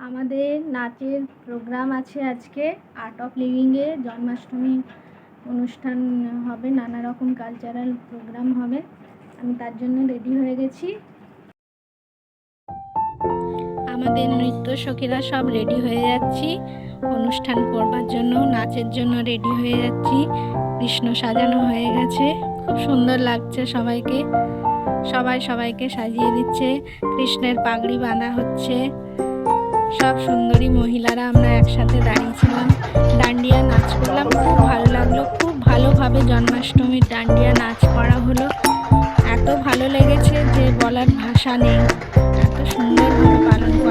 আমাদের নাচের প্রোগ্রাম আছে আজকে আর্ট অফ লিভিংয়ে। জন্মাষ্টমী অনুষ্ঠান হবে, নানা রকম কালচারাল প্রোগ্রাম হবে। আমি তার জন্য রেডি হয়ে গেছি। আমাদের নৃত্য সখীরা সব রেডি হয়ে যাচ্ছি অনুষ্ঠান করবার জন্য, নাচের জন্য রেডি হয়ে যাচ্ছি। কৃষ্ণ সাজানো হয়ে গেছে, খুব সুন্দর লাগছে সবাইকে। সবাইকে সাজিয়ে দিচ্ছে, কৃষ্ণের পাগড়ি বাঁধা হচ্ছে। সব সুন্দরী মহিলারা আমরা একসাথে দাঁড়িয়েছিলাম, ডান্ডিয়া নাচ করলাম। খুব ভালো লাগলো, খুব ভালোভাবে জন্মাষ্টমীর ডান্ডিয়া নাচ করা হলো। এত ভালো লেগেছে যে বলার ভাষা নেই, এত সুন্দরভাবে পালন করা